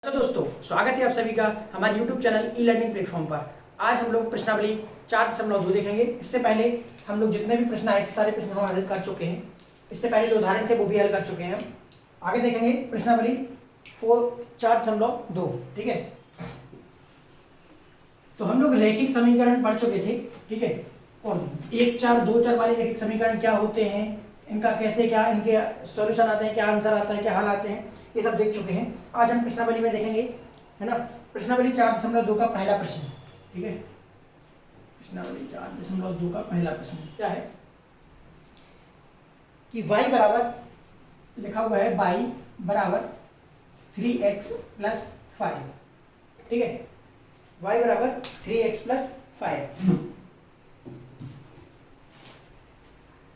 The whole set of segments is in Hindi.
तो दोस्तों स्वागत है आप सभी का हमारे YouTube channel e learning platform पर। आज हम लोग प्रश्नावली 4.2 देखेंगे। इससे पहले हम लोग जितने भी प्रश्न आए थे सारे प्रश्न हम हल कर चुके हैं। इससे पहले जो उदाहरण थे वो भी हल कर चुके हैं। हम आगे देखेंगे प्रश्नावली 4.2। ठीक है, तो हम लोग रैखिक समीकरण पढ़ चुके थे। ठीक है, और 1 4 2 4 वाले रैखिक समीकरण क्या होते हैं, इनका कैसे क्या इनके सॉल्यूशन आते हैं, क्या आंसर आता है, क्या हल आते हैं, ये सब देख चुके हैं। आज हम प्रश्नावली में देखेंगे, है ना। प्रश्नावली 4.2 का पहला प्रश्न। ठीक है, प्रश्नावली 4.2 का पहला प्रश्न क्या है कि y बराबर लिखा हुआ है y बराबर 3x + 5। ठीक है, y बराबर 3x + 5।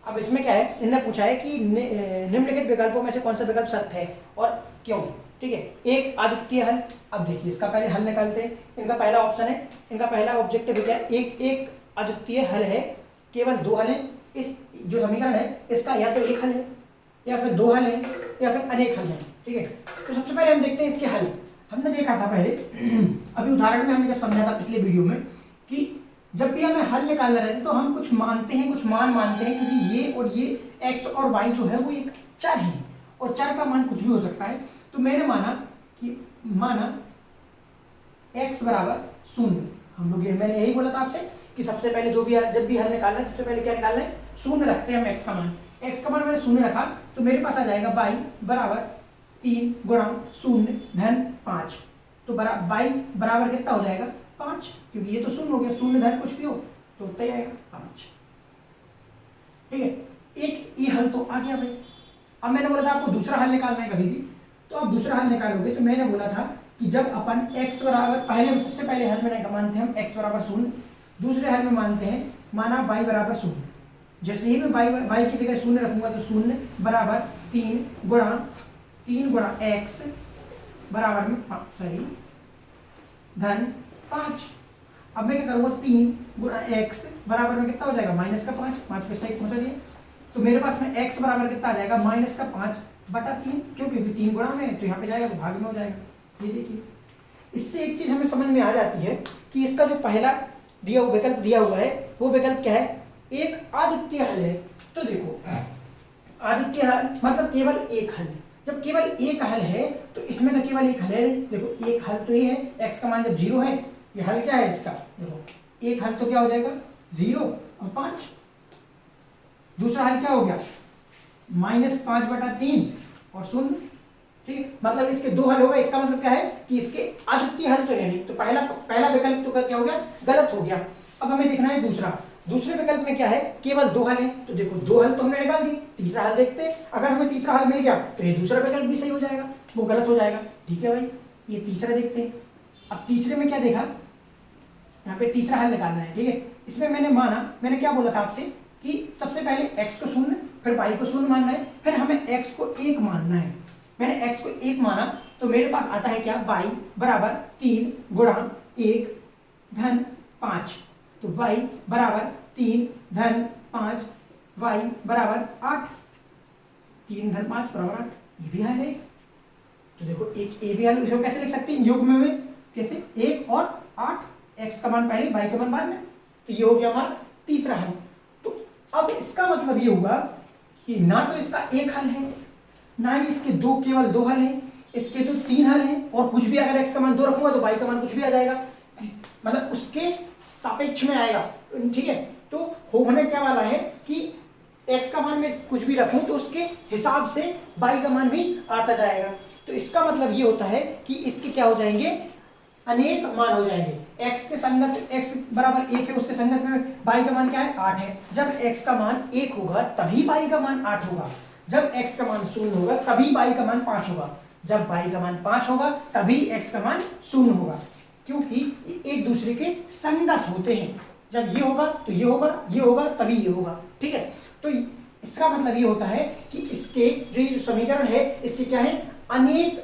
अब इसमें क्या है, इन्होंने पूछा है कि निम्नलिखित विकल्पों में से कौन सा विकल्प सत्य है और क्यों। ठीक है, एक अद्वितीय हल। अब देखिए इसका पहले हल निकालते हैं। इनका पहला ऑप्शन है, इनका पहला ऑब्जेक्टिव क्या है, एक अद्वितीय हल है, केवल 2 हल हैं। इस जो समीकरण है इसका या तो एक हल है या फिर 2 हल है या फिर अनेक हल हैं। ठीक है, तो सबसे पहले हम देखते हैं इसके हल। हमने देखा था पहले अभी उदाहरण में हमने जब समझा था पिछले वीडियो में कि जब भी हमें हल निकालना रहता है तो हम कुछ मानते हैं, कुछ मान मानते हैं, क्योंकि ये और ये x और y जो है वो एक चर है और चर का मान कुछ भी हो सकता है। तो मैंने माना x बराबर 0। हम लोग मैंने यही बोला था आपसे कि सबसे पहले जब भी हल निकालना है सबसे पहले क्या निकालना है, 0 रखते हैं हम x का मान। x का मान मैंने 0 रखा तो मेरे पास आ जाएगा y बराबर 3 × 0 धन 5। तो y बराबर कितना हो जाएगा, 5, क्योंकि ये तो 0 हो गया, 0 धन कुछ भी हो तो उत्तर आएगा 5। ठीक है, एक ये हल तो आ गया भाई। अब मैंने बोला था आपको दूसरा हल निकालना है कभी भी, तो आप दूसरा हल निकालोगे तो मैंने बोला था कि जब अपन x बराबर सबसे पहले हल में मानते हैं हम x बराबर 0, दूसरे हल में मानते हैं माना y बराबर 0। जैसे ही मैं y की जगह 0 रखूंगा तो 0 बराबर 3 × x बराबर में धन 5। अब मैं क्या करूंगा, 3 × x बराबर में कितना हो जाएगा, -5। 5 पे सही पहुंचा दिया तो मेरे पास में x बराबर कितना आ जाएगा, -5/3। क्यों, क्योंकि 3 गुणा में तो यहाँ पे जाएगा तो भाग में हो जाएगा। ये देखिए, इससे एक चीज हमें समझ में आ जाती है कि इसका जो पहला विकल्प दिया हुआ है वो विकल्प क्या है, एक अद्वितीय हल है। तो देखो अद्वितीय हल मतलब केवल एक हल है। जब केवल एक हल है तो इसमें तो केवल एक हल है। देखो एक हल तो ये है, x का मान जब 0 है, ये हल क्या है इसका, देखो एक हल तो क्या हो जाएगा 0 और 5। दूसरा हल क्या हो गया, -5/3 और 0। ठीक है, मतलब इसके 2 हल होगा। इसका मतलब क्या है कि इसके अद्वितीय हल तो है नहीं, तो पहला विकल्प तो क्या हो गया, गलत हो गया। अब हमें देखना है दूसरे विकल्प में क्या है, केवल 2 हल है। तो देखो 2 हल तो हमने निकाल दी, तीसरा हल देखते हैं। अगर हमें तीसरा हल मिल गया तो ये दूसरा विकल्प भी सही हो जाएगा, वो गलत हो जाएगा। ठीक है भाई, ये तीसरा देखते हैं। अब तीसरे में क्या देखा, यहाँ पे तीसरा हल निकालना है। ठीक है, इसमें मैंने क्या बोला था आपसे कि सबसे पहले x को 0 फिर y को 0 मानना है, फिर हमें x को 1 मानना है। मैंने x को 1 माना तो मेरे पास आता है क्या, y बराबर 3 × 1 धन 5। तो y बराबर 3 धन 5, y बराबर 8। 3 धन 5 बराबर 8, ये भी हल है। तो देखो एक ए भी हल, इसको कैसे लिख सकते हैं, युग्म में कैसे, 1 और 8, x का मान पहले y का मान बाद में। तो ये हो गया हमारा तीसरा हल। तो अब इसका मतलब ये होगा कि ना तो इसका एक हल है, ना ही इसके केवल 2 हल है, इसके तो 3 हल है। और कुछ भी अगर x का मान 2 रखूंगा तो y का मान कुछ भी आ जाएगा, मतलब उसके सापेक्ष में आएगा। ठीक है, तो होने क्या वाला है कि x का मान मैं कुछ भी रखूं तो उसके हिसाब से y का मान भी आता जाएगा। तो इसका मतलब ये होता है कि इसके क्या हो जाएंगे, अनेक मान हो जाएंगे। x के संगत x बराबर 1 है, उसके संगत में y का मान क्या है, 8 है। जब x का मान 1 होगा तभी y का मान 8 होगा। जब x का मान 0 होगा तभी y का मान 5 होगा। जब y का मान 5 होगा तभी x का मान 0 होगा, क्योंकि एक दूसरे के संगत होते हैं। जब ये होगा तो ये होगा, ये होगा तभी ये होगा। ठीक है, तो इसका मतलब ये होता है कि इसके जो समीकरण है इसके क्या है, अनेक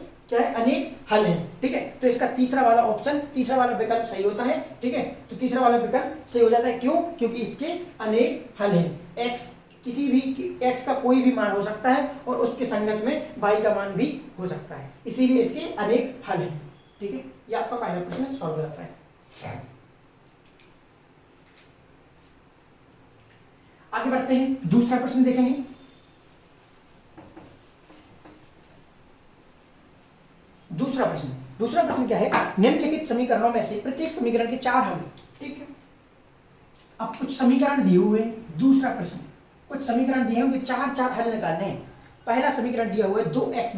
हल है। ठीक है, तो इसका तीसरा वाला विकल्प सही होता है। ठीक है, तो तीसरा वाला विकल्प सही हो जाता है। क्यों, क्योंकि इसके अनेक हल हैं। किसी भी x का कोई भी मान हो सकता है और उसके संगत में y का मान भी हो सकता है, इसीलिए इसके अनेक हल हैं। ठीक है, ये आपका पहला प्रश्न सॉल्व हो जाता है। आगे बढ़ते हैं, दूसरा प्रश्न देखेंगे। दूसरा प्रश्न क्या है, निम्नलिखित समीकरणों में से प्रत्येक समीकरण के 4 हल। ठीक है, अब कुछ समीकरण दिए हुए हैं। दूसरा प्रश्न, कुछ समीकरण दिए हैं, उनके 4 हल निकालने हैं। पहला समीकरण दिया हुआ है 2x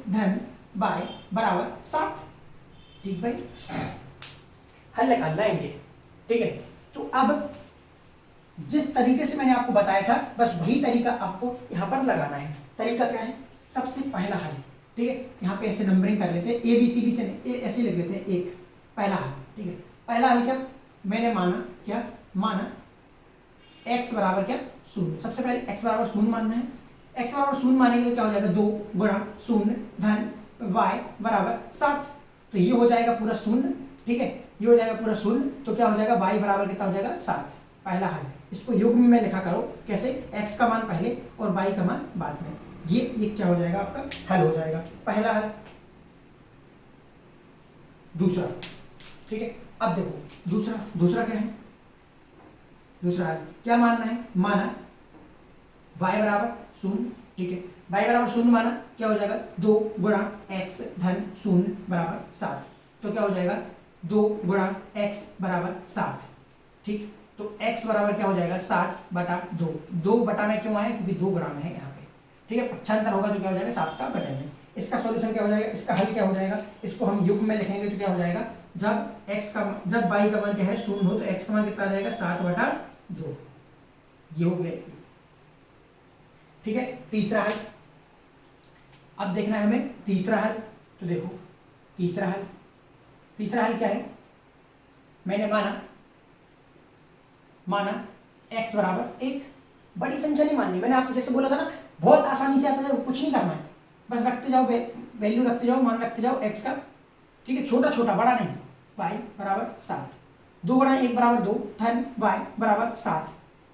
धन y बराबर 7। ठीक भाई, हल निकालना है इनके। ठीक है, तो अब जिस तरीके से मैंने आपको बताया था, बस वही तरीका आपको यहाँ पर लगाना है। तरीका क्या है, सबसे पहला हल, ठीक है, यहाँ पे ऐसे नंबरिंग कर लेते हैं, ए बी सी डी से ऐसे लिख लेते हैं। एक पहला हल, ठीक है, पहला हल क्या मैंने माना x बराबर क्या 0। सबसे पहले x बराबर 0 मानना है। x बराबर 0 मानने के लिए क्या हो जाएगा, 2 गुणा 0 धन y बराबर 7। तो ये हो जाएगा पूरा 0, ठीक है, ये हो जाएगा पूरा 0। तो क्या हो जाएगा, y बराबर कितना हो जाएगा 7। पहला हल, इसको युग्म में लिखा करो। कैसे, x का मान पहले और y का मान बाद में। ये क्या हो जाएगा, आपका हल हो जाएगा, पहला हल। दूसरा, ठीक है, अब देखो दूसरा क्या है, दूसरा हल क्या मानना है, माना y बराबर 0। ठीक है, y बराबर 0 माना, क्या हो जाएगा, 2 गुणा x धन 0 बराबर 7। तो क्या हो जाएगा, 2 गुणा x बराबर 7। ठीक, तो x बराबर क्या हो जाएगा, 7/2। 2 बटा में क्यों आया, क्योंकि 2 गुणा में है यहाँ पे। ठीक है, पक्षांतर होगा तो क्या हो जाएगा, 7 का बटे में। इसका सॉल्यूशन क्या हो जाएगा, इसका हल क्या हो जाएगा, इसको हम युग्म में लिखेंगे तो क्या हो जाएगा, जब y का मान क्या है 0 हो, तो x का मान कितना आ जाएगा, 7/2। ये हो गया। ठीक है, तीसरा हल, अब देखना है हमें तीसरा हल। तो देखो तीसरा हल क्या है, मैंने माना x बराबर 1। बड़ी संख्या नहीं माननी, मैंने आपसे जैसे बोला था ना, बहुत आसानी से आता है, कुछ नहीं करना है, बस रखते जाओ, वैल्यू रखते जाओ, मान रखते जाओ x का। ठीक है, छोटा छोटा, बड़ा नहीं। y बराबर 7, 2 गुणा 1 बराबर 2 धन y बराबर 7।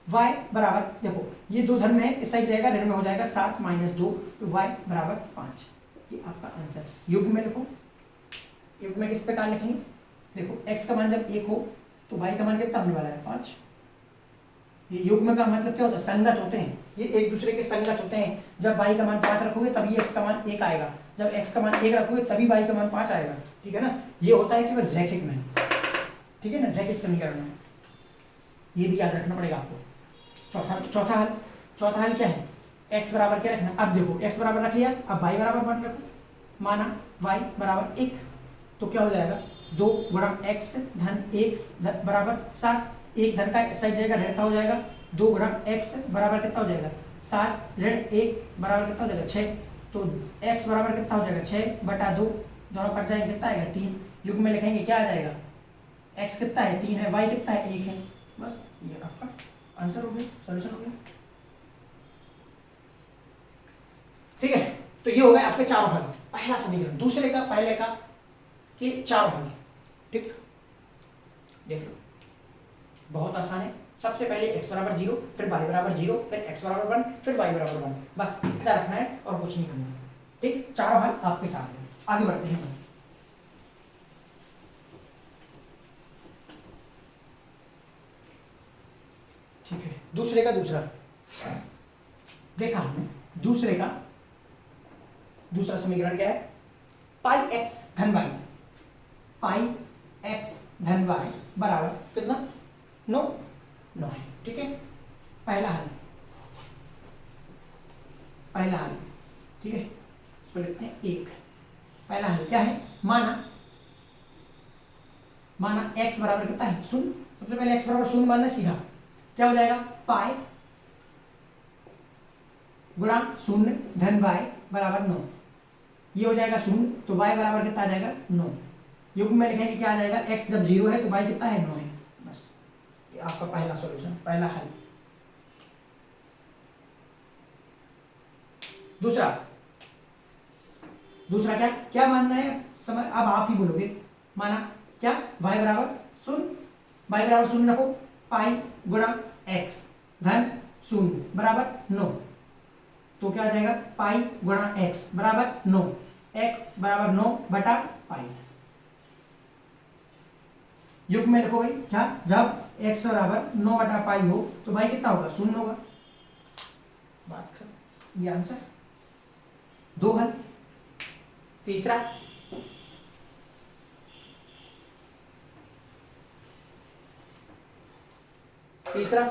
y बराबर, देखो ये 2 धन में है, इस साइड जाएगा, ऋण में हो जाएगा 7 - 2, तो y बराबर 5। ये आपका आंसर। युग्म में लिखो, युग्म में किस प्रकार लिखेंगे, देखो x का मान जब 1 हो तो y का मान कितना होने वाला है, 5। ये युग्म का मतलब क्या होता है, संगत होते हैं, ये एक दूसरे के संगत होते हैं। जब y का मान 5 रखोगे तभी x का मान 1 आएगा, जब x का मान 1 रखोगे तभी y का मान 5 आएगा। ठीक है ना, ये होता है केवल रैखिक में। ठीक है ना, रैखिक समीकरण में, ये भी याद रखना पड़ेगा आपको। चौथा हल क्या है, x बराबर क्या रखना, अब देखो x बराबर रख लिया, अब y बराबर 1 रखो। माना y बराबर 1, तो क्या हो जाएगा, 2 गुणा x धन 1 बराबर 7। 1 धन का साइड जाएगा, ऋण का हो जाएगा, 2 गुणा x बराबर कितना हो जाएगा, 7 ऋण 1 बराबर कितना हो जाएगा, 6। तो x बराबर कितना हो जाएगा, 6/2, दोनों कट जाएंगे, कितना आएगा, 3। युग्म में लिखेंगे, क्या आ जाएगा, x कितना है, 3 है, y कितना है, 1 है। बस ये आपका आंसर हो गया, सॉल्यूशन हो गया। ठीक है, तो ये हो गए आपके चारों हल, पहला समीकरण, दूसरे का, पहले का के चारों हल। ठीक, देख लो, बहुत आसान है। सबसे पहले x बराबर 0, फिर y बराबर 0, फिर x बराबर 1, फिर y बराबर 1, बस इतना रखना है और कुछ नहीं करना है। ठीक, चारों हल आपके सामने। आगे बढ़ते हैं। ठीक है, दूसरे का दूसरा देखा हमने, दूसरा समीकरण क्या है, पाई एक्स धन y बराबर कितना, 9 है। ठीक है, पहला हल, ठीक है, इसको लिखते हैं 1। पहला हल क्या है, माना x बराबर कितना है, 0। सबसे पहले x बराबर 0 मानना सीधा, क्या हो जाएगा, पाई गुणा 0 धन y बराबर 9। ये हो जाएगा 0, तो y बराबर कितना आ जाएगा, 9। युग्म में लिखेंगे, क्या आ जाएगा, x जब 0 है तो y कितना है, 9 है। बस ये आपका पहला सॉल्यूशन, पहला हल। दूसरा क्या मानना है, समझ, अब आप ही बोलोगे। माना क्या, y बराबर 0 रखो, पाई गुणा x धन 0 बराबर 9। तो क्या आ जाएगा, पाई गुणा x बराबर 9। x बराबर 9 बटा पाई। युग्म में लिखो भाई क्या, जब x बराबर 9 बटा पाई हो तो भाई कितना होगा, 0 होगा। बात कर, ये आंसर। दो हल। तीसरा, तीसरा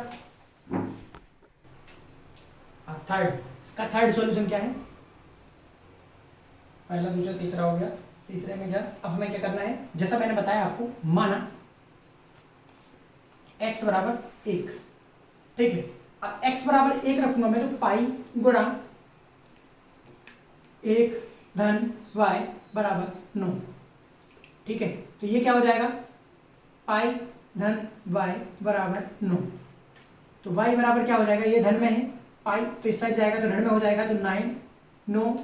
थर्ड, इसका थर्ड सॉल्यूशन क्या है, पहला दूसरा तीसरा हो गया। तीसरे में जा, अब हमें क्या करना है, जैसा मैंने बताया आपको, माना x बराबर 1, ठीक है। अब x बराबर 1 रखूंगा मैं तो पाई गुणा 1 धन y बराबर 9, ठीक है। तो ये क्या हो जाएगा, पाई धन y बराबर 9। तो y बराबर क्या हो जाएगा, ये धन में है, पाई तो इस साइड जाएगा तो ऋण में हो जाएगा, तो 9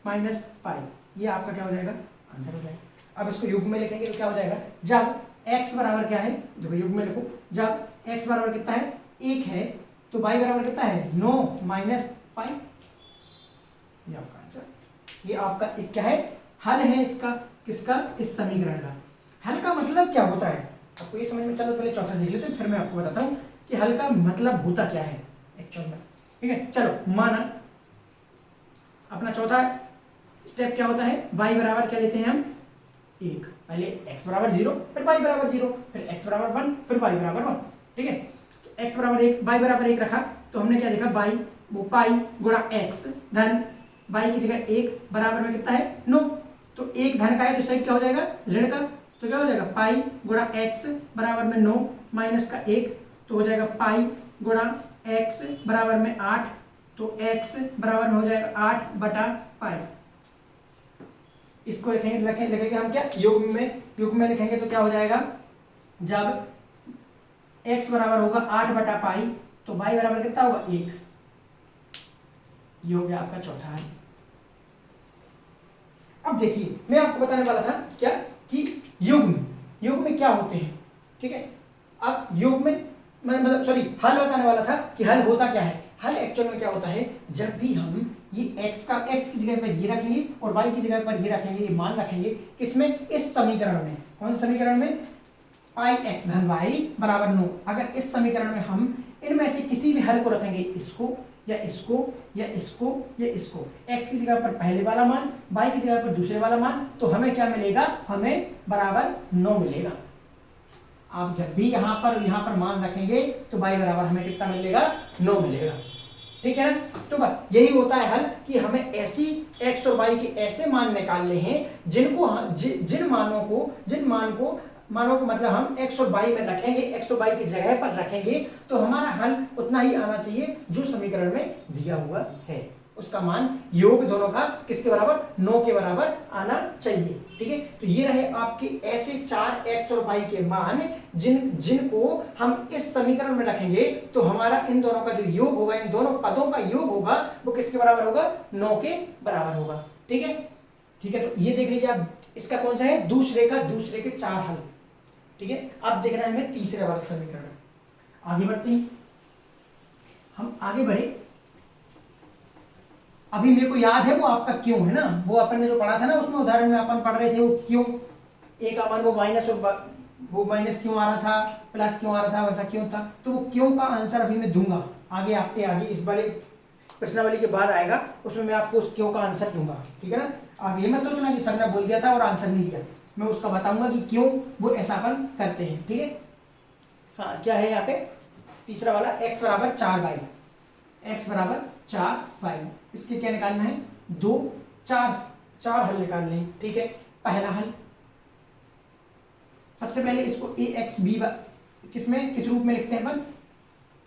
माइनस पाई, ये आपका क्या हो जाएगा, आंसर हो जाएगा। अब इसको युग्म में लिखेंगे तो क्या हो जाएगा, जब x बराबर क्या है, देखो युग्म में लिखो, जब x बराबर कितना है, 1 है, तो y बराबर कितना है, 9 माइनस पाई, ये आपका आंसर। ये आपका एक क्या है, हल है इसका, किसका, इस समीकरण का। हल का मतलब क्या होता है आपको ये समझ में चलो, पहले चौथा देख लेते हैं, फिर मैं आपको बताता हूँ कि हल का मतलब होता क्या है एक्चुअल में, ठीक है। चलो माना अपना चौथा स्टेप क्या होता है, y बराबर क्या लेते हैं हम, 1, पहले x बराबर 0, फिर y बराबर 0, फिर x बराबर 1, फिर y बराबर 1, ठीक है। तो x बराबर 1, y बराबर 1 रखा तो हमने क्या देखा, y वो पाई गुणा x धन y की जगह 1 बराबर में कितना है, 9। तो 1 धन का है तो साइड क्या हो जाएगा, ऋण का, तो क्या हो जाएगा, पाई गुणा x बराबर में 9 माइनस का 1, तो हो जाएगा पाई गुणा x बराबर में 8, तो x बराबर में हो जाएगा 8 बटा पाई। इसको लिखेंगे, लिखेंगे हम क्या, युग्म में लिखेंगे तो क्या हो जाएगा, जब x बराबर होगा 8 बटा पाई तो y बराबर कितना होगा, 1। ये हो गया आपका चौथा है। अब देखिए मैं आपको बताने वाला था क्या, कि युग्म में क्या होते हैं, ठीक है। अब युग्म में मैं मतलब सॉरी हल बताने वाला था कि हल होता क्या है। हल एक्चुअल में क्या होता है, जब भी हम ये x की जगह पर ये रखेंगे और y की जगह पर ये रखेंगे, ये मान रखेंगे किसमें, इस समीकरण में। कौन से समीकरण में, पाई x धन y बराबर 9। अगर इस समीकरण में हम इनमें से किसी भी हल को रखेंगे, इसको या इसको या इसको या इसको, x की जगह पर पहले वाला मान, y की जगह पर दूसरे वाला मान, तो हमें क्या मिलेगा, हमें बराबर 9 मिलेगा। आप जब भी यहाँ पर मान रखेंगे तो y बराबर हमें कितना मिलेगा, 9 मिलेगा, ठीक है ना। तो बस यही होता है हल, कि हमें ऐसी x और y के ऐसे मान निकालने हैं जिनको जिन मानों को मतलब हम x और y में रखेंगे, x और y की जगह पर रखेंगे, तो हमारा हल उतना ही आना चाहिए जो समीकरण में दिया हुआ है। उसका मान योग दोनों का किसके बराबर, 9 के बराबर आना चाहिए, ठीक है। तो ये रहे आपके ऐसे 4 x और y के मान जिनको हम इस समीकरण में रखेंगे तो हमारा इन दोनों का जो योग होगा, इन दोनों पदों का योग होगा, वो किसके बराबर होगा, 9 के बराबर होगा, ठीक है। ठीक है, तो ये देख लीजिए आप, इसका कौन सा है, दूसरे के 4 हल, ठीक है। अब देखना है हमें तीसरे वाला समीकरण। आगे बढ़ते हैं, हम आगे बढ़े। अभी मेरे को याद है वो आपका क्यों है ना, वो अपन ने जो पढ़ा था ना, उसमें उदाहरण में अपन पढ़ रहे थे वो क्यों, एक का मान वो माइनस क्यों आ रहा था, प्लस क्यों आ रहा था, वैसा क्यों था। तो वो क्यों का आंसर अभी मैं दूंगा आगे, आपके आगे इस वाले प्रश्नावली के बाद आएगा, उसमें मैं आपको उस क्यों का आंसर दूंगा, ठीक है ना। आप ये मत सोचना कि सर ने बोल दिया था और आंसर नहीं दिया, मैं उसका बताऊंगा कि क्यों वो ऐसा अपन करते हैं, ठीक है। हाँ, क्या है यहाँ पे तीसरा वाला, x बराबर 4y, x बराबर 4y, इसके क्या निकालना है, 4 हल निकालने हैं, ठीक है। पहला हल, सबसे पहले इसको ax किस रूप में लिखते हैं अपन,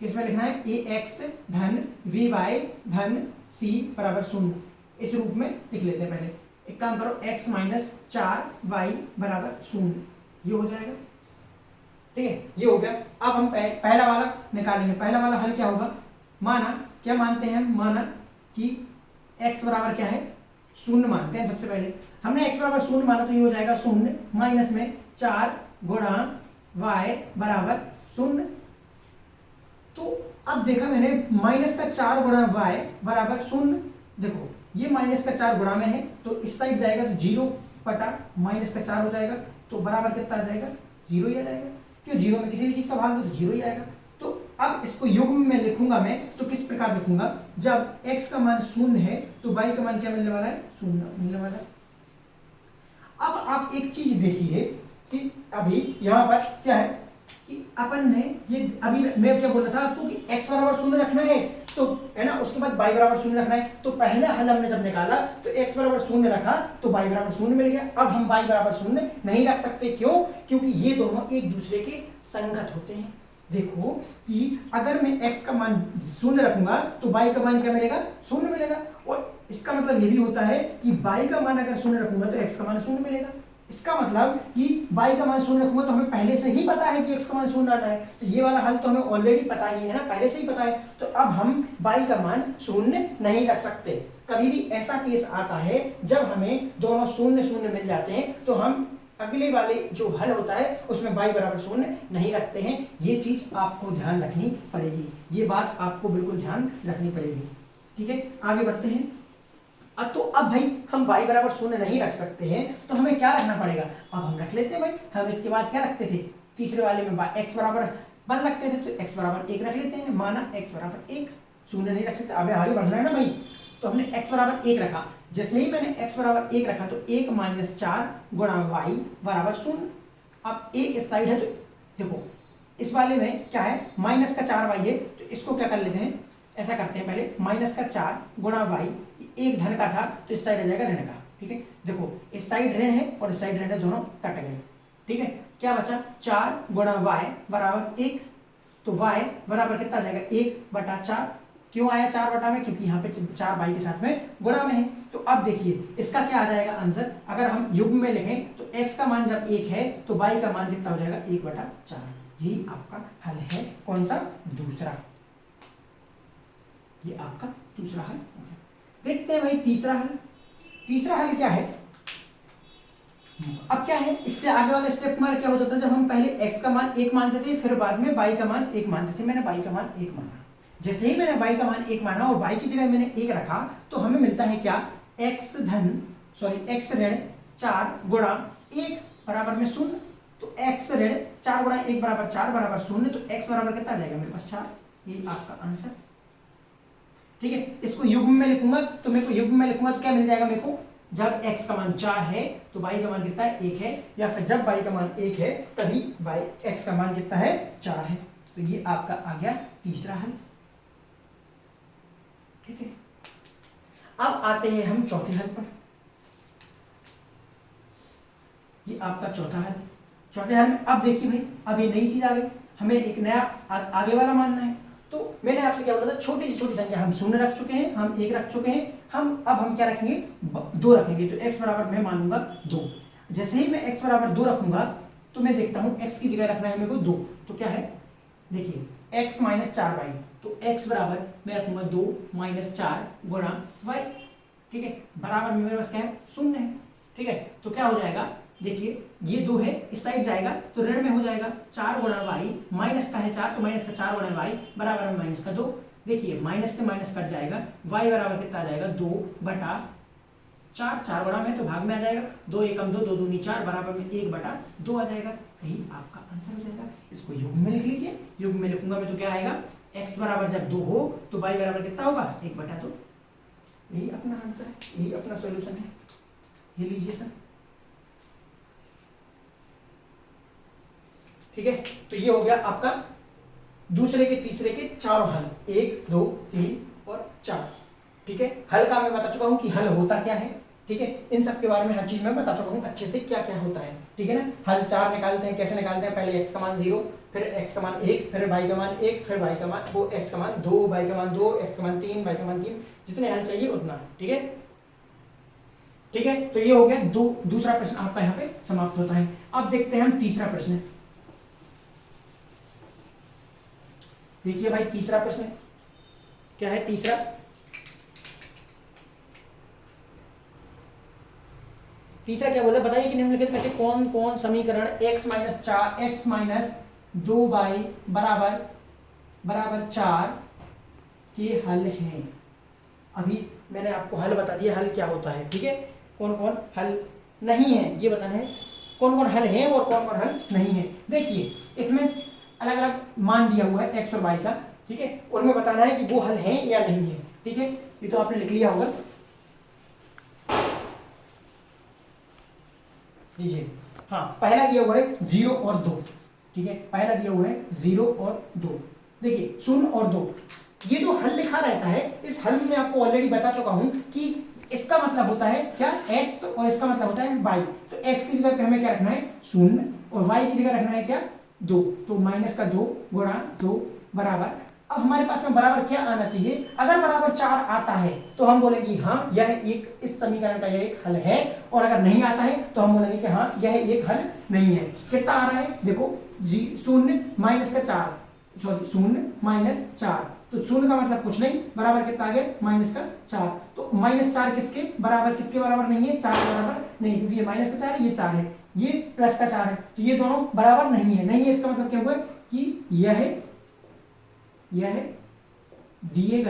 किसमें लिखना है, ax धन vy धन c बराबर 0, इस रूप में लिख लेते हैं। पहले एक काम करो, x माइनस 4y बराबर 0, ये हो जाएगा, ठीक है, ये हो गया। अब हम पहला वाला निकालेंगे। पहला वाला हल क्या होगा, माना क्या मानते हैं हम, माना कि x बराबर क्या है, 0 मानते हैं। सबसे पहले हमने x बराबर 0 माना, तो ये हो जाएगा 0 माइनस में 4 गुणा y बराबर 0। तो अब देखा मैंने, माइनस का 4 गुणा y बराबर 0, देखो ये -4 गुणा में है तो इस साइड जाएगा तो 0 बटा -4 हो जाएगा, तो बराबर कितना आ जाएगा, 0 ही आ जाएगा। क्यों, 0 में किसी भी चीज का भाग दो तो 0 ही आएगा। तो अब इसको युग्म में लिखूंगा मैं तो किस प्रकार लिखूंगा, जब x का मान 0 है तो y का मान क्या मिलने वाला है, 0 मिलने वाला है। अब आप एक चीज देखिए कि अभी यहाँ पर क्या है कि अपन ने ये अभी मैं क्या बोल रहा था आपको कि x बराबर 0 रखना है, तो है ना, उसके बाद y बराबर 0 रखना है। तो पहला हल हमने जब निकाला तो x बराबर 0 रखा तो y बराबर 0 मिल गया। अब हम y बराबर 0 नहीं रख सकते, क्यों, क्योंकि ये दोनों एक दूसरे के संगत होते हैं। देखो कि अगर मैं x का मान 0 रखूंगा तो y का मान क्या मिलेगा, 0 मिलेगा। और इसका मतलब ये भी होता है कि y का मान अगर 0 रखूंगा तो x का मान 0 मिलेगा। इसका मतलब कि y का मान 0 रखूंगा तो हमें पहले से ही पता है कि x का मान 0 आना है, तो ये वाला हल तो हमें ऑलरेडी पता ही है ना, पहले से ही पता है। तो अब हम y का मान 0 नहीं रख सकते। कभी भी ऐसा केस आता है जब हमें दोनों 0 0 मिल जाते हैं तो हम अगले वाले जो हल होता है उसमें y बराबर 0 नहीं रखते हैं। ये चीज आपको ध्यान रखनी पड़ेगी, ये बात आपको बिल्कुल ध्यान रखनी पड़ेगी। ठीक है, आगे बढ़ते हैं। अब भाई हम y बराबर 0 नहीं रख सकते हैं तो हमें क्या रखना पड़ेगा, अब हम रख लेते हैं भाई। हम इसके बाद क्या रखते थे, तीसरे वाले में x बराबर 1 रखते थे, तो x बराबर 1 रख लेते हैं। माना x बराबर 1, 0 नहीं रख सकते, अबे आगे बढ़ना है ना भाई। तो हमने x बराबर 1 रखा, जैसे ही मैंने x बराबर 1 रखा तो 1 - 4 गुणा y बराबर 0। अब 1 इस साइड है तो देखो इस वाले में क्या है, -4y है, तो इसको क्या कर लेते हैं, ऐसा करते हैं पहले, -4 गुणा y, एक धन का था तो इस साइड आ जाएगा ऋण का। ठीक है, देखो इस साइड ऋण है और इस साइड ऋण है, दोनों कट गए। ठीक है, क्या बचा, 4 गुणा y बराबर 1, तो y बराबर कितना आ जाएगा, 1/4। क्यों आया 4 बटा में, क्योंकि यहाँ पे 4 y के साथ में गुणा में है। तो अब देखिए इसका क्या आ जाएगा आंसर, अगर हम युग्म में लिखें तो x का मान जब 1 है तो y का मान कितना हो जाएगा, 1/4। यही आपका हल है, कौन सा, दूसरा। ये आपका दूसरा हल। देखते हैं भाई तीसरा हल। तीसरा हल क्या है, अब क्या है, इससे आगे वाले स्टेप हमारा क्या होता था, जब हम पहले x का मान 1 मानते थे फिर बाद में y का मान 1 मानते थे। मैंने y का मान 1 माना, जैसे ही मैंने y का मान 1 माना और y की जगह मैंने 1 रखा तो हमें मिलता है क्या, x ऋण 4 गुणा 1 बराबर में 0। तो x ऋण 4 गुणा 1 बराबर 4 बराबर 0, तो x बराबर कितना आ जाएगा मेरे पास, 4। ये आपका आंसर। ठीक है, इसको युग्म में लिखूंगा तो मेरे को युग्म में लिखूंगा तो क्या मिल जाएगा मेरे को, जब x का मान 4 है तो y का मान कितना है, 1 है, या फिर जब y का मान 1 है तभी x का मान कितना है, 4 है। तो ये आपका आ गया तीसरा हल। ठीक है, अब आते हैं हम चौथे हल पर। ये आपका चौथा हल। चौथे हल में अब देखिए भाई, अब ये नई चीज आ गई, हमें एक नया आगे वाला मानना है। तो मैंने आपसे क्या बोला था, छोटी से छोटी संख्या हम 0 रख चुके हैं, हम 1 रख चुके हैं, अब हम क्या रखेंगे, 2 रखेंगे। तो x बराबर मैं मानूंगा 2। जैसे ही मैं x बराबर 2 रखूंगा तो मैं देखता हूं x की जगह रखना है मेरे को 2, तो क्या है, देखिए x - 4y, तो x बराबर मैं रखूंगा 2 - 4 गुणा y। ठीक है, बराबर में मेरे पास क्या है, 0 है। ठीक है, तो क्या हो जाएगा, देखिए ये 2 है, इस साइड जाएगा तो ऋण में हो जाएगा, 4 गुणा y, माइनस का है 4 तो माइनस का 4 गुणा y बराबर में माइनस का 2। देखिए माइनस से माइनस कट जाएगा, y बराबर कितना आ जाएगा, 2/4। 4 गुणा में तो भाग में आ जाएगा, 2 एकम 2, 2 दूनी 4 बराबर में 1/2 आ जाएगा। यही आपका आंसर हो जाएगा। इसको युग्म में लिख लीजिए, युग्म में लिखूंगा मैं तो क्या आएगा, x बराबर जब 2 हो तो y बराबर कितना होगा, 1/2। यही अपना आंसर है, यही अपना सॉल्यूशन है। ये लीजिए सर। ठीक है, तो ये हो गया आपका दूसरे के तीसरे के चारों हल, 1 2 3 और 4। ठीक है, हल का मैं बता चुका हूं कि हल होता क्या है। ठीक है, इन सब के बारे में हर चीज मैं बता चुका हूं अच्छे से, क्या क्या होता है। ठीक है ना, हल 4 निकालते हैं, कैसे निकालते हैं, पहले x का मान 0, फिर x का मान 1, फिर y का मान 1, फिर y का मान x का मान 2, y का मान 2, x का मान 3, y का मान 3, जितने हल चाहिए उतना। ठीक है, ठीक है, तो ये हो गया दूसरा प्रश्न आपका यहाँ पे समाप्त होता है। अब देखते हैं हम तीसरा प्रश्न। देखिए भाई तीसरा प्रश्न क्या है, तीसरा, क्या बोला, बताइए कि निम्नलिखित में से कौन कौन समीकरण x - 2y बराबर 4 के हल हैं। अभी मैंने आपको हल बता दिया, हल क्या होता है, ठीक है। कौन कौन हल नहीं है ये बताना है, कौन कौन हल है और कौन कौन हल नहीं है। देखिए इसमें अलग अलग मान दिया हुआ है एक्स और वाई का, ठीक है, उनमें बताना है कि वो हल है या नहीं है, ठीक है। ये तो आपने लिख लिया होगा, लीजिए। हाँ, पहला दिया हुआ है 0 और 2, ठीक है, पहला दिया हुआ है 0 और 2। देखिए 0 और 2, ये जो हल लिखा रहता है, इस हल में आपको ऑलरेडी बता चुका हूं कि इसका मतलब होता है क्या, x, और इसका मतलब होता है y। तो x की जगह पे हमें क्या रखना है 0, और y की जगह रखना है क्या 2। तो माइनस का 2 गुणा 2 बराबर, अब हमारे पास में बराबर क्या आना चाहिए, अगर बराबर 4 आता है तो हम बोलेंगे हाँ यह एक, इस समीकरण का यह एक हल है, और अगर नहीं आता है तो हम बोलेंगे कि हाँ यह एक हल नहीं है। कितना आ रहा है देखो, 0 माइनस का 4, सॉरी 0 माइनस 4, तो 0 का मतलब कुछ नहीं, बराबर कितना आ गया माइनस का 4। तो माइनस 4 किसके बराबर, किसके बराबर नहीं है, 4 के बराबर नहीं, क्योंकि ये माइनस का 4 है, ये 4 है, ये प्लस का 4 है, तो ये दोनों बराबर नहीं है। नहीं है इसका मतलब क्या हुआ कि यह दिए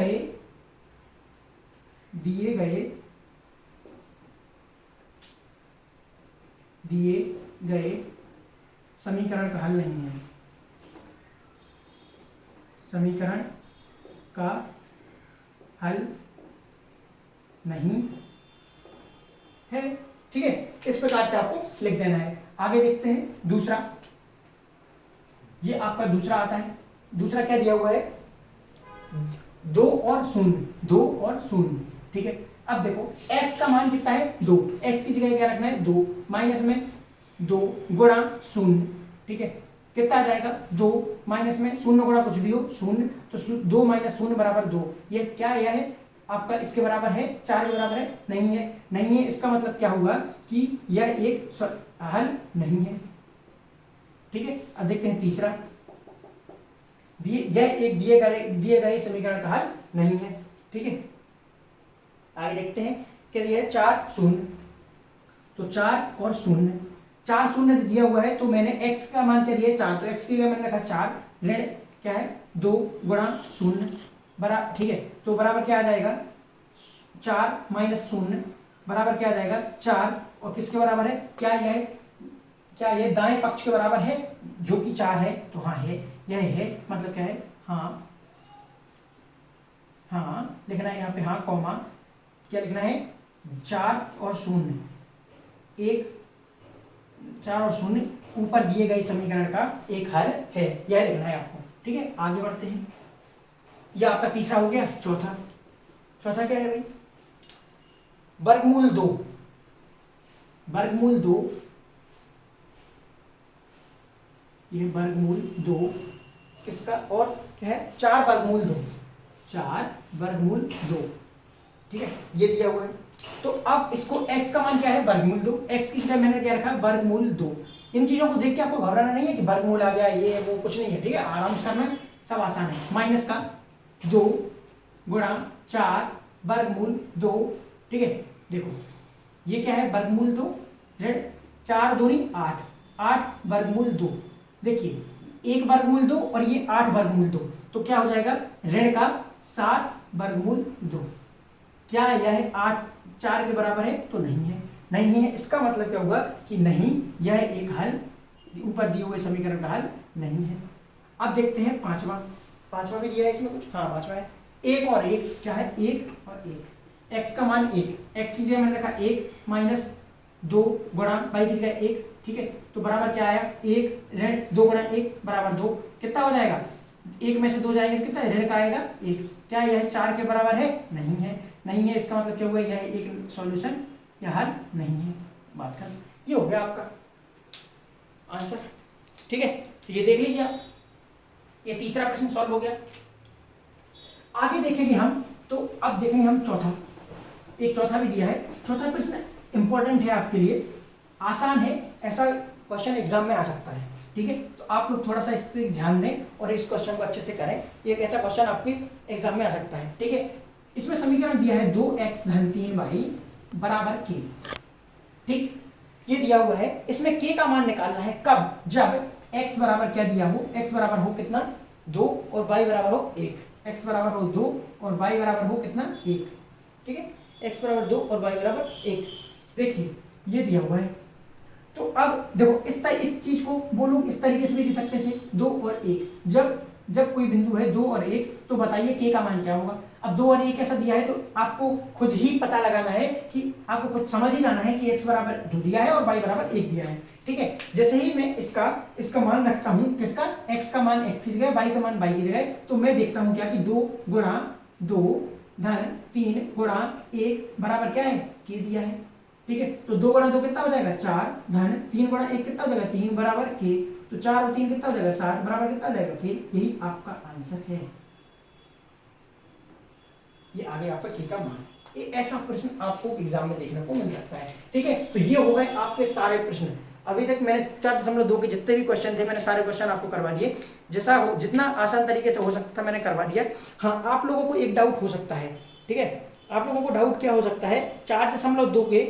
गए समीकरण का हल नहीं है, समीकरण का हल नहीं है, ठीक है। इस प्रकार से आपको लिख देना है। आगे देखते हैं दूसरा, ये आपका दूसरा आता है। दूसरा क्या दिया हुआ है, 2 और 0, 2 और 0, ठीक है। अब देखो x का मान कितना है 2, x की जगह क्या रखना है 2, माइनस में 2 गुणा 0, ठीक है, कितना आ जाएगा 2, माइनस में 0 गुणा कुछ भी हो 0, तो 2 माइनस 0 बराबर 2। ये क्या, यह है आपका इसके बराबर है, 4 के बराबर है, नहीं है, नहीं है, इसका मतलब क्या हुआ कि यह एक हल नहीं है, ठीक है। अब देखते हैं तीसरा, यह एक दिए गए समीकरण का हल नहीं है, ठीक है। आगे देखते हैं क्या दिया है 4 0, तो 4 और 0, 4 0 दिया हुआ है, तो मैंने x का मान क्या दिया 4, तो x की जगह मैंने रखा 4, ऋण क्या है 2 गुणा 0 बराबर, ठीक है, तो बराबर क्या आ जाएगा 4 माइनस 0 बराबर क्या आ जाएगा 4, और किसके बराबर है, क्या यह दाएं पक्ष के बराबर है जो कि 4 है, तो हाँ है, यह है, मतलब क्या है हाँ, हाँ लिखना है यहाँ पे, हाँ कॉमा, क्या लिखना है 4 और 0, 4 और 0 ऊपर दिए गए समीकरण का एक हल है, यह लिखना है आपको, ठीक है। आगे बढ़ते हैं, यह आपका तीसरा हो गया। चौथा क्या है भाई, वर्गमूल 2, ये वर्गमूल 2 किसका, और क्या है 4 वर्गमूल 2, ठीक है, ये दिया हुआ है। तो अब इसको x का मान क्या है वर्गमूल 2, x की जगह मैंने क्या रखा है वर्गमूल 2। इन चीजों को देख के आपको घबराना नहीं है कि वर्गमूल आ गया ये वो, कुछ नहीं है, ठीक है, आराम से करना, सब आसान है। माइनस का 2 गुणा 4 वर्गमूल 2, ठीक है। देखो ये क्या है वर्गमूल 2, ऋण 4 दूनी 8, 8 वर्गमूल 2, देखिए 1 वर्गमूल 2 और ये 8 वर्गमूल 2, तो क्या हो जाएगा ऋण का 7 वर्गमूल 2। क्या यह 8 4 के बराबर है, तो नहीं है, इसका मतलब क्या होगा कि नहीं, यह एक हल, ऊपर दिए हुए समीकरण का हल नहीं है। अब देखते हैं पांचवा भी दिया है इसमें कुछ, हाँ पांचवा है 1 और 1, क्या है 1 और 1, x का मान 1, x की जगह मैंने रखा 1 माइनस 2 गुणा y की जगह 1, ठीक है, तो बराबर क्या आया 1 ऋण 2 गुणा 1 बराबर 2, कितना हो जाएगा 1 में से 2 जाएगा कितना ऋण का आएगा 1। क्या यह 4 के बराबर है, नहीं है, इसका मतलब क्या हुआ यह एक सॉल्यूशन, यह हल नहीं है। बात कर, ये हो गया आपका आंसर, ठीक है। तो ये देख लीजिए आप, ये तीसरा प्रश्न सॉल्व हो गया। आगे देखेंगे हम, तो अब देखेंगे हम चौथा भी दिया है। चौथा प्रश्न इंपॉर्टेंट है आपके लिए, आसान है, ऐसा क्वेश्चन एग्जाम में आ सकता है, ठीक है। तो आप लोग थोड़ा सा इस पर ध्यान दें और इस क्वेश्चन को अच्छे से करें, एक ऐसा क्वेश्चन आपके एग्जाम में आ सकता है, ठीक है। इसमें समीकरण दिया है 2x धन 3y बराबर k, ठीक, ये दिया हुआ है। इसमें k का मान निकालना है कब, जब x बराबर क्या दिया हो, x बराबर हो कितना 2 और y बराबर हो 1, x बराबर हो 2 और y बराबर हो कितना 1, ठीक है, x बराबर 2 और y बराबर 1। देखिए ये दिया हुआ है, तो अब देखो इस चीज को बोलो इस तरीके से भी दे सकते थे 2 और 1। जब कोई बिंदु है 2 और 1 तो बताइए k का मान क्या होगा। अब 2 और 1 ऐसा दिया है तो आपको खुद ही पता लगाना है कि आपको खुद समझ ही जाना है कि x बराबर 2 दिया है और y बराबर 1 दिया है। ठीक है, जैसे ही मैं इसका मान रखता हूं, किसका, x का मान x की जगह, y का मान y की जगह, तो मैं देखता हूं क्या कि 2 गुणा 2 धन 3 गुणा 1 बराबर क्या है, k दिया है। ठीक है, तो 2 गुणा 2 कितना हो जाएगा 4 धन 3 गुणा 1 कितना हो जाएगा 3 बराबर k, तो 4 और 3 कितना हो जाएगा 7 बराबर कितना हो जाएगा k। यही आपका आंसर है, ये आगे आपका k का मान। ये ऐसा प्रश्न आपको एग्जाम में देखने को मिल सकता है। ठीक है, तो ये हो गए आपके सारे प्रश्न। अभी तक मैंने 4.2 के जितने भी क्वेश्चन थे मैंने सारे क्वेश्चन आपको करवा दिए, जैसा हो जितना आसान तरीके से हो सकता मैंने करवा दिया। हाँ, आप लोगों को एक डाउट हो सकता है। ठीक है, आप लोगों को डाउट क्या हो सकता है, 4.2 के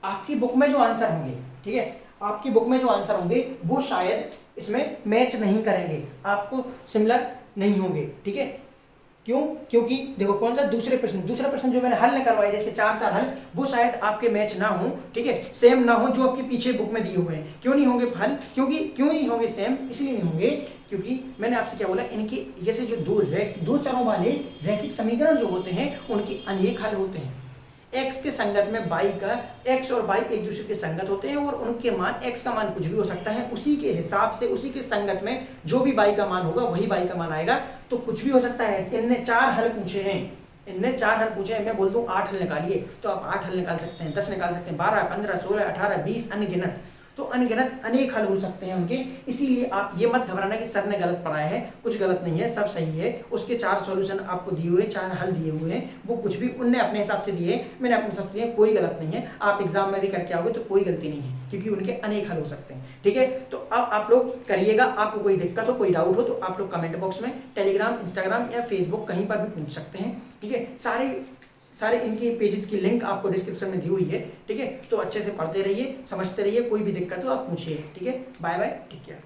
आपकी बुक में जो आंसर होंगे, ठीक है, आपकी बुक में जो आंसर होंगे वो शायद इसमें मैच नहीं करेंगे, आपको सिमिलर नहीं होंगे। ठीक है, क्यों, क्योंकि देखो कौन सा दूसरे प्रश्न जो मैंने हल निकलवाए जैसे 4 हल, वो शायद आपके मैच ना हो। ठीक है, सेम ना हो जो आपके पीछे बुक में दिए हुए हैं। क्यों नहीं होंगे हल, क्यों नहीं होंगे सेम, इसलिए नहीं होंगे क्योंकि मैंने आपसे क्या बोला, इनके जैसे जो दो चरों वाले रैखिक समीकरण जो होते हैं उनके अनेक हल होते हैं। x के संगत में y का, x और y एक दूसरे के संगत होते हैं और उनके मान, x का मान कुछ भी हो सकता है, उसी के हिसाब से उसी के संगत में जो भी y का मान होगा वही y का मान आएगा। तो कुछ भी हो सकता है। इनने 4 हल पूछे हैं, मैं बोल दूं 8 हल निकालिए तो आप 8 हल निकाल सकते हैं, 10 निकाल सकते हैं, 12, 15, 16, 18, 20 अनगिनत, तो अनगिनत अनेक हल हो सकते हैं उनके। इसीलिए आप ये मत घबराना कि सर ने गलत पढ़ाया है, कुछ गलत नहीं है, सब सही है। उसके 4 सॉल्यूशन आपको दिए हुए, 4 हल दिए हुए हैं, वो कुछ भी उनने अपने हिसाब से दिए, मैंने अपने हिसाब से दिए, कोई गलत नहीं है। आप एग्जाम में भी करके आओगे तो कोई गलती नहीं है, क्योंकि उनके अनेक हल हो सकते हैं। ठीक है, तो अब आप लोग करिएगा। आपको कोई दिक्कत हो, कोई डाउट हो तो आप लोग कमेंट बॉक्स में, टेलीग्राम, इंस्टाग्राम या फेसबुक कहीं पर भी पूछ सकते हैं। ठीक है, सारे इनके पेजेस की लिंक आपको डिस्क्रिप्शन में दी हुई है। ठीक है, तो अच्छे से पढ़ते रहिए, समझते रहिए, कोई भी दिक्कत हो आप पूछिए। ठीक है, बाय बाय, टेक केयर।